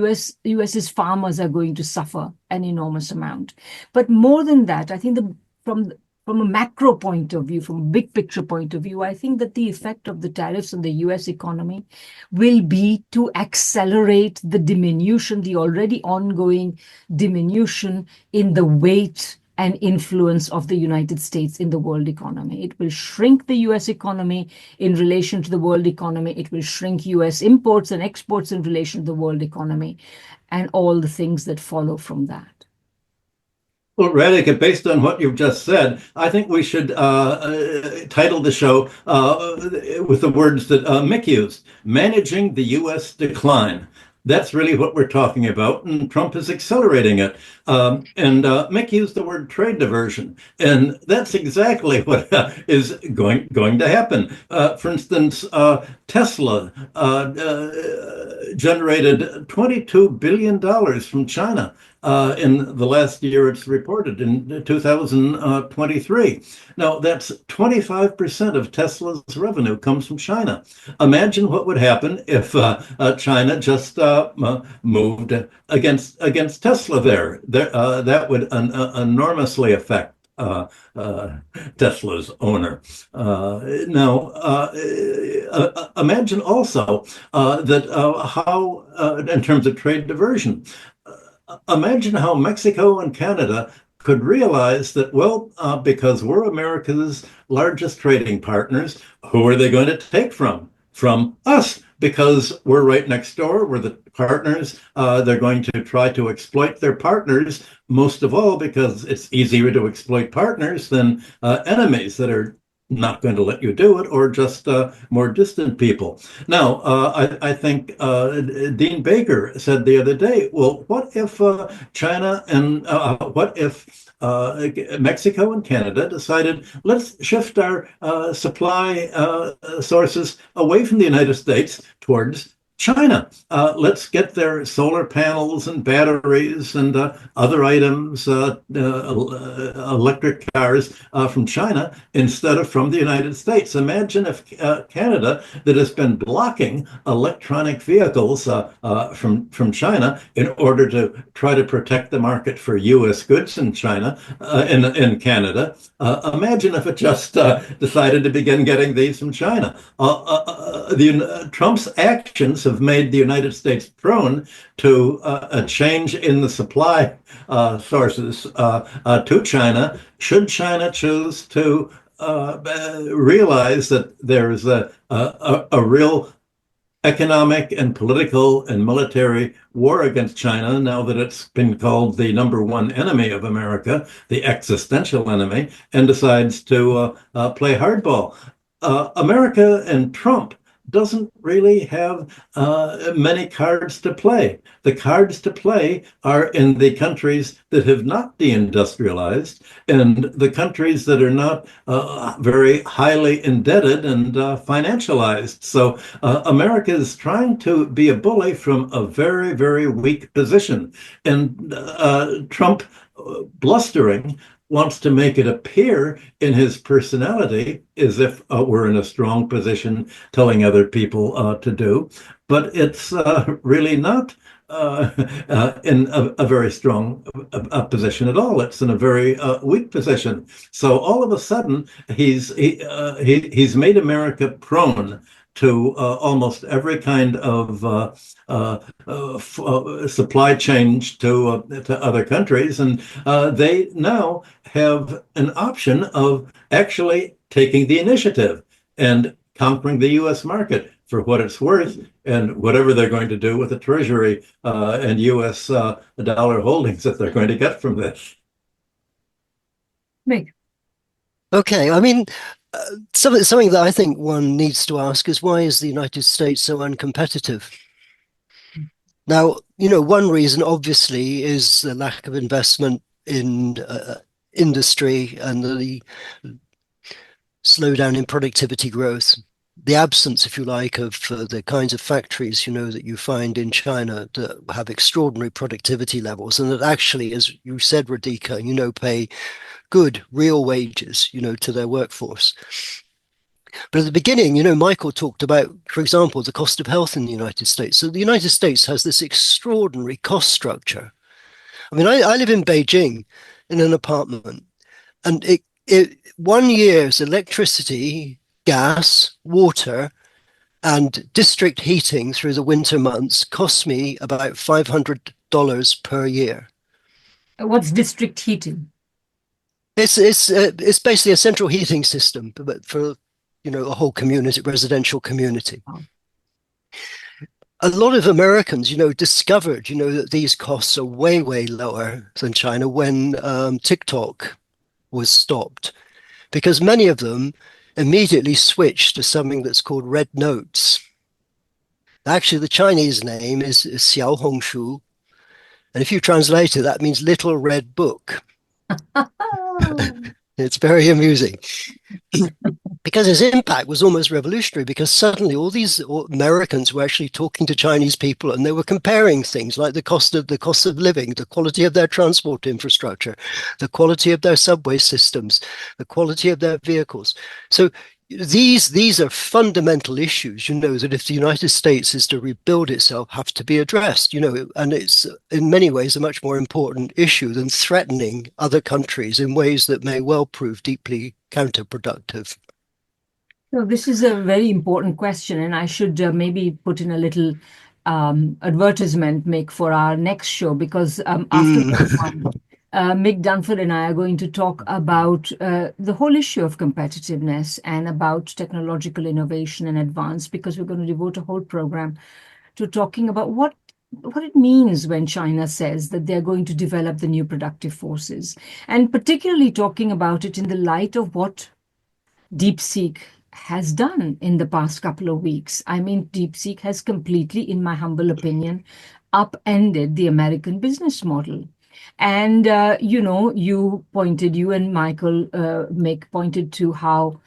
US's farmers are going to suffer an enormous amount. But more than that, I think from a macro point of view, from a big picture point of view, I think that the effect of the tariffs on the US economy will be to accelerate the already ongoing diminution in the weight and influence of the United States in the world economy. It will shrink the US economy in relation to the world economy. It will shrink US imports and exports in relation to the world economy, and all the things that follow from that. Well, Radhika, based on what you've just said, I think we should title the show with the words that Mick used, Managing the U.S. Decline. That's really what we're talking about, and Trump is accelerating it. And Mick used the word trade diversion, and that's exactly what is going to happen. For instance, Tesla generated $22 billion from China in the last year it's reported, in 2023. Now, that's 25% of Tesla's revenue comes from China. Imagine what would happen if China just moved against Tesla there. That would enormously affect Tesla's owner. Imagine also that how, in terms of trade diversion, imagine how Mexico and Canada could realize that, well, because we're America's largest trading partners, who are they going to take from? From us, because we're right next door, we're the partners. They're going to try to exploit their partners, most of all because it's easier to exploit partners than enemies that are not going to let you do it, or just more distant people. Now, I think Dean Baker said the other day, well, what if China and what if Mexico and Canada decided, let's shift our supply sources away from the United States towards China. Let's get their solar panels and batteries and other items, electric cars from China instead of from the United States. Imagine if Canada, that has been blocking electronic vehicles from China in order to try to protect the market for U.S. goods in China, in Canada. Imagine if it just decided to begin getting these from China. Trump's actions have made the United States prone to a change in the supply sources to China. Should China choose to realize that there's a real economic and political and military war against China, now that it's been called the number one enemy of America, the existential enemy, and decides to play hardball. America and Trump doesn't really have many cards to play. The cards to play are in the countries that have not deindustrialized and the countries that are not very highly indebted and financialized. So America is trying to be a bully from a very, very weak position. And Trump blustering wants to make it appear in his personality as if we're in a strong position telling other people to do, but it's really not in a very strong position at all. It's in a very weak position. So all of a sudden, he's made America prone to almost every kind of supply chain to other countries, and they now have an option of actually taking the initiative and conquering the U.S. market for what it's worth, and whatever they're going to do with the Treasury and U.S. Dollar holdings that they're going to get from this. Mick. Okay, I mean, something that I think one needs to ask is, why is the United States so uncompetitive? Now, one reason obviously is the lack of investment in industry and the slowdown in productivity growth, the absence, if you like, of the kinds of factories, that you find in China that have extraordinary productivity levels and that actually, as you said, Radhika, pay good real wages, to their workforce. But at the beginning, Michael talked about, for example, the cost of health in the United States. So the United States has this extraordinary cost structure. I mean, I live in Beijing in an apartment, and 1 year's electricity, gas, water, and district heating through the winter months costs me about $500 per year. What's district heating? It's basically a central heating system, but for a whole community, residential community. Oh. A lot of Americans, discovered, that these costs are way, way lower than China when TikTok was stopped, because many of them immediately switched to something that's called Red Notes. Actually, the Chinese name is Xiao Hongshu, and if you translate it, that means little red book. It's very amusing. Because his impact was almost revolutionary, because suddenly all these Americans were actually talking to Chinese people, and they were comparing things like the cost of living, the quality of their transport infrastructure, the quality of their subway systems, the quality of their vehicles. So these are fundamental issues, that if the United States is to rebuild itself, have to be addressed, and it's in many ways a much more important issue than threatening other countries in ways that may well prove deeply counterproductive. So this is a very important question, and I should maybe put in a little advertisement, Mick, for our next show, because after this one, Mick Dunford and I are going to talk about the whole issue of competitiveness and about technological innovation and advance, because we're going to devote a whole program to talking about what it means when China says that they're going to develop the new productive forces, and particularly talking about it in the light of what DeepSeek has done in the past couple of weeks. I mean, DeepSeek has completely, in my humble opinion, upended the American business model. And, you and Michael, Mick, pointed to how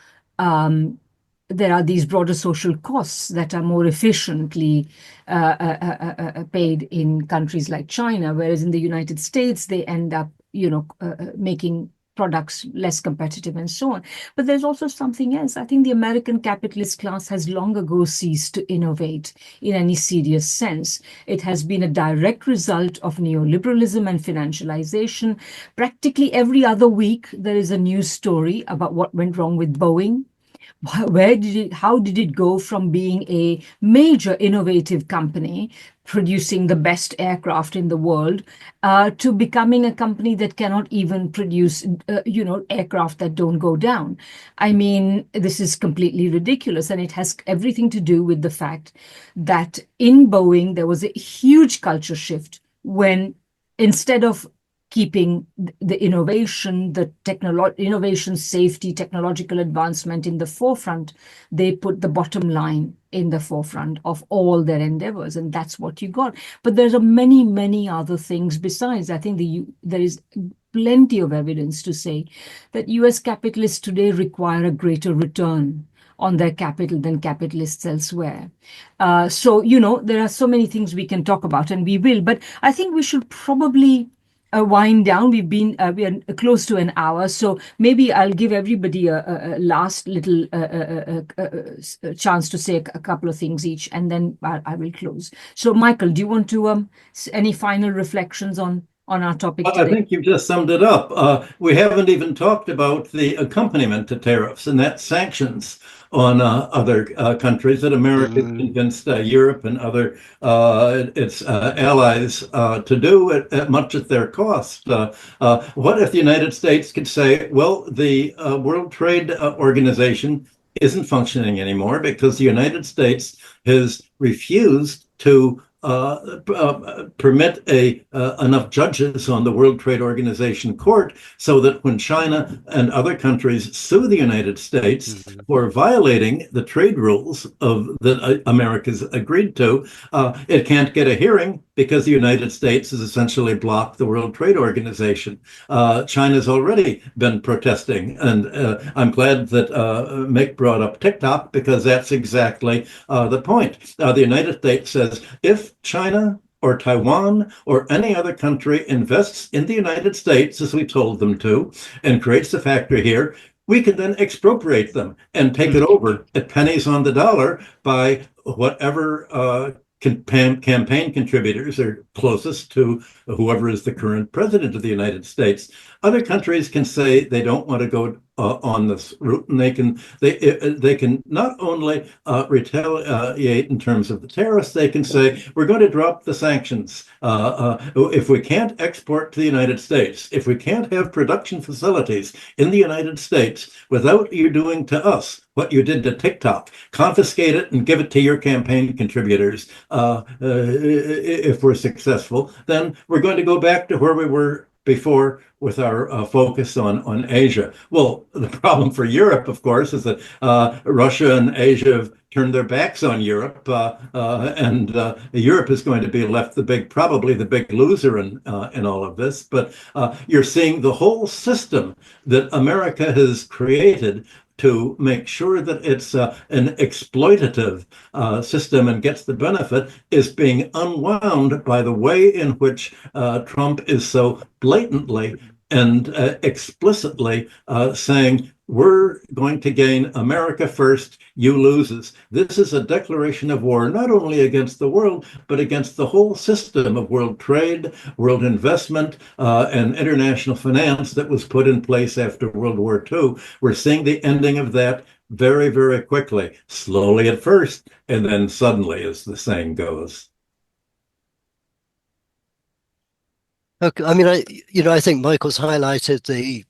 there are these broader social costs that are more efficiently paid in countries like China, whereas in the United States, they end up, making products less competitive and so on. But there's also something else. I think the American capitalist class has long ago ceased to innovate in any serious sense. It has been a direct result of neoliberalism and financialization. Practically every other week, there is a news story about what went wrong with Boeing. How did it go from being a major innovative company producing the best aircraft in the world to becoming a company that cannot even produce, aircraft that don't go down? I mean, this is completely ridiculous. And it has everything to do with the fact that in Boeing, there was a huge culture shift when instead of keeping the innovation, innovation, safety, technological advancement in the forefront, they put the bottom line in the forefront of all their endeavors, and that's what you got. But there are many, many other things besides. I think there is plenty of evidence to say that U.S. capitalists today require a greater return on their capital than capitalists elsewhere. So, there are so many things we can talk about, and we will, but I think we should probably wind down. We are close to an hour, so maybe I'll give everybody a last little chance to say a couple of things each, and then I will close. So, Michael, do you want to any final reflections on our topic today? I think you've just summed it up. We haven't even talked about the accompaniment to tariffs, and that's sanctions on other countries that America convinced Europe and other its allies to do at much at their cost. What if the United States could say, well, the World Trade Organization isn't functioning anymore because the United States has refused to permit enough judges on the World Trade Organization court so that when China and other countries sue the United States for violating the trade rules that America's agreed to, it can't get a hearing because the United States has essentially blocked the World Trade Organization. China's already been protesting, and I'm glad that Mick brought up TikTok because that's exactly the point. The United States says if China or Taiwan or any other country invests in the United States, as we told them to, and creates a factory here, we can then expropriate them and take it over at pennies on the dollar by whatever campaign contributors are closest to whoever is the current president of the United States. Other countries can say they don't want to go on this route, and they can not only retaliate in terms of the tariffs, they can say we're going to drop the sanctions. If we can't export to the United States, if we can't have production facilities in the United States without you doing to us what you did to TikTok, confiscate it and give it to your campaign contributors. If we're successful, then we're going to go back to where we were before with our focus on Asia. Well, the problem for Europe, of course, is that Russia and Asia have turned their backs on Europe, and Europe is going to be left probably the big loser in all of this. But you're seeing the whole system that America has created to make sure that it's an exploitative system and gets the benefit is being unwound by the way in which Trump is so blatantly and explicitly saying, we're going to gain America first, you loses. This is a declaration of war, not only against the world, but against the whole system of world trade, world investment, and international finance that was put in place after World War II. We're seeing the ending of that very, very quickly, slowly at first, and then suddenly, as the saying goes. Okay, I mean, I think Michael's highlighted the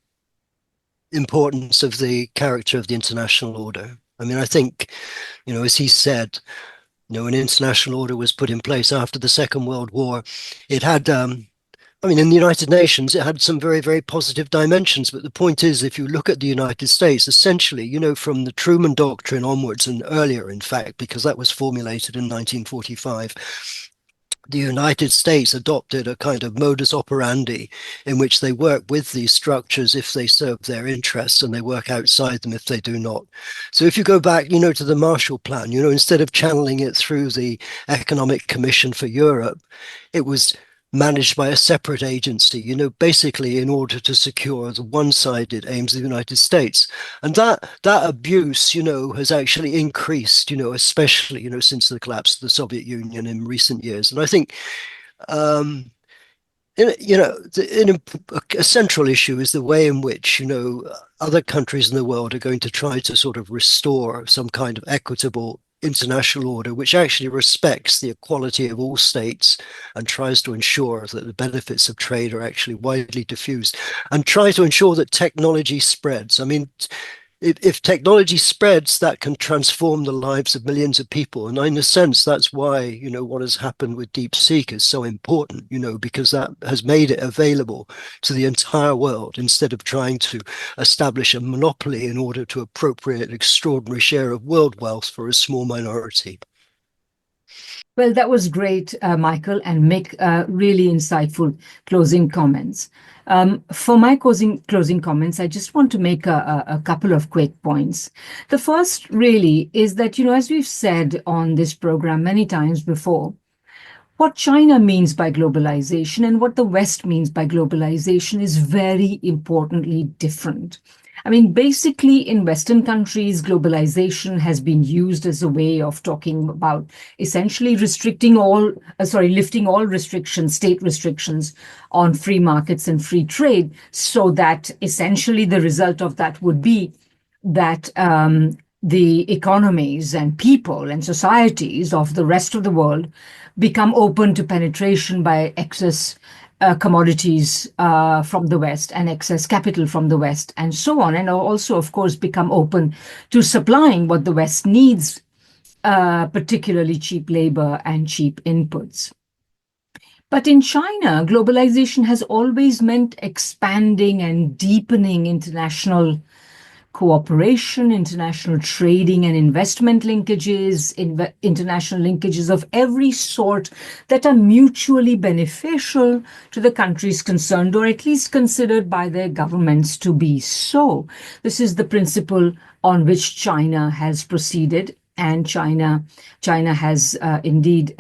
importance of the character of the international order. I mean, I think, as he said, an international order was put in place after the Second World War. It had I mean, in the United Nations, it had some very, very positive dimensions. But the point is, if you look at the United States, essentially, from the Truman Doctrine onwards and earlier, in fact, because that was formulated in 1945, the United States adopted a kind of modus operandi in which they work with these structures if they serve their interests, and they work outside them if they do not. So if you go back, to the Marshall Plan, instead of channeling it through the Economic Commission for Europe, it was managed by a separate agency, basically in order to secure the one-sided aims of the United States. And that abuse, has actually increased, especially, since the collapse of the Soviet Union in recent years. And I think, a central issue is the way in which, other countries in the world are going to try to sort of restore some kind of equitable international order which actually respects the equality of all states and tries to ensure that the benefits of trade are actually widely diffused and try to ensure that technology spreads. I mean, if technology spreads, that can transform the lives of millions of people. And in a sense, that's why, what has happened with DeepSeek is so important, because that has made it available to the entire world instead of trying to establish a monopoly in order to appropriate an extraordinary share of world wealth for a small minority. Well, that was great, Michael and Mick. Really insightful closing comments. For my closing comments, I just want to make a couple of quick points. The first really is that, as we've said on this program many times before, what China means by globalization and what the West means by globalization is very importantly different. I mean, basically, in Western countries, globalization has been used as a way of talking about essentially lifting all restrictions, state restrictions on free markets and free trade, so that essentially the result of that would be that the economies and people and societies of the rest of the world become open to penetration by excess commodities from the West and excess capital from the West and so on. And also, of course, become open to supplying what the West needs, particularly cheap labor and cheap inputs. But in China, globalization has always meant expanding and deepening international cooperation, international trading and investment linkages, international linkages of every sort that are mutually beneficial to the countries concerned, or at least considered by their governments to be so. This is the principle on which China has proceeded. And China has indeed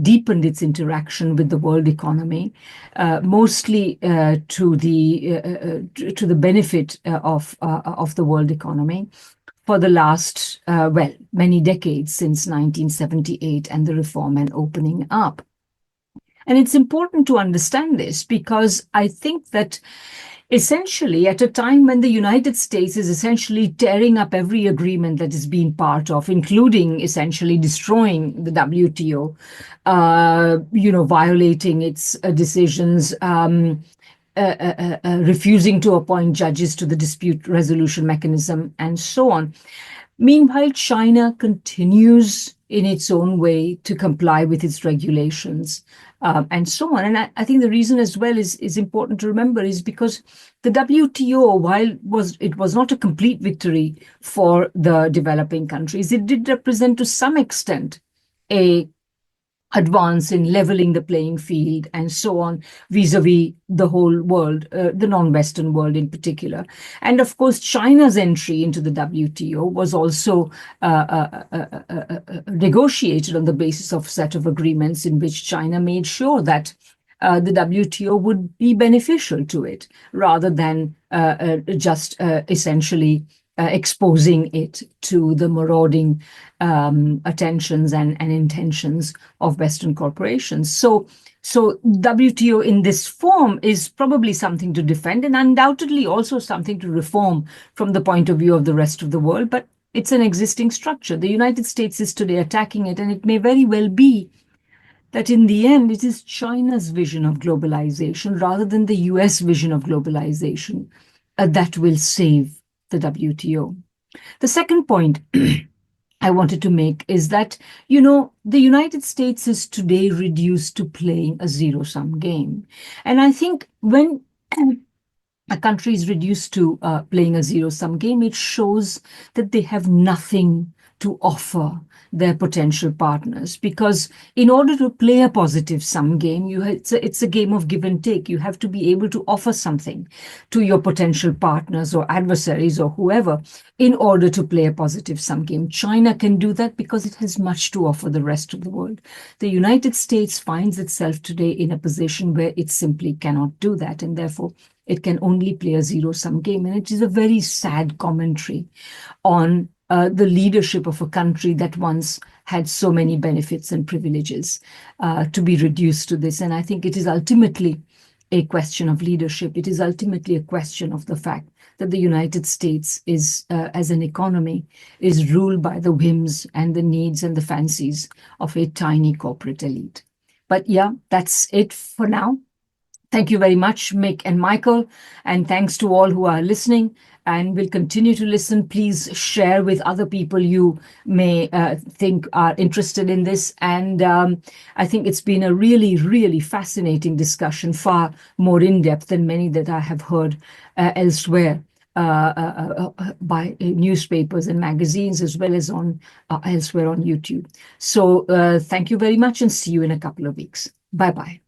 deepened its interaction with the world economy, mostly to the benefit of the world economy for the last many decades, since 1978 and the reform and opening up. And it's important to understand this because I think that essentially, at a time when the United States is essentially tearing up every agreement that it's been part of, including essentially destroying the WTO, violating its decisions, refusing to appoint judges to the dispute resolution mechanism, and so on. Meanwhile, China continues in its own way to comply with its regulations, and so on. And I think the reason as well is important to remember is because the WTO, while it was not a complete victory for the developing countries, it did represent to some extent a advance in leveling the playing field and so on vis-a-vis the whole world, the non-Western world in particular. And of course, China's entry into the WTO was also negotiated on the basis of a set of agreements in which China made sure that the WTO would be beneficial to it rather than just essentially exposing it to the marauding attentions and intentions of Western corporations. So WTO in this form is probably something to defend and undoubtedly also something to reform from the point of view of the rest of the world. But it's an existing structure. The United States is today attacking it, and it may very well be that in the end, it is China's vision of globalization rather than the US vision of globalization that will save the WTO. The second point I wanted to make is that, the United States is today reduced to playing a zero-sum game. And I think when a country is reduced to playing a zero-sum game, it shows that they have nothing to offer their potential partners. Because in order to play a positive sum game, it's a game of give and take. You have to be able to offer something to your potential partners or adversaries or whoever in order to play a positive sum game. China can do that because it has much to offer the rest of the world. The United States finds itself today in a position where it simply cannot do that, and therefore it can only play a zero-sum game. And it is a very sad commentary on the leadership of a country that once had so many benefits and privileges to be reduced to this. And I think it is ultimately a question of leadership. It is ultimately a question of the fact that the United States is, as an economy, is ruled by the whims and the needs and the fancies of a tiny corporate elite. But yeah, that's it for now. Thank you very much, Mick and Michael, and thanks to all who are listening and will continue to listen. Please share with other people you may think are interested in this. And I think it's been a really, really fascinating discussion, far more in-depth than many that I have heard elsewhere by newspapers and magazines, as well as on elsewhere on YouTube. So thank you very much, and see you in a couple of weeks. Bye-bye.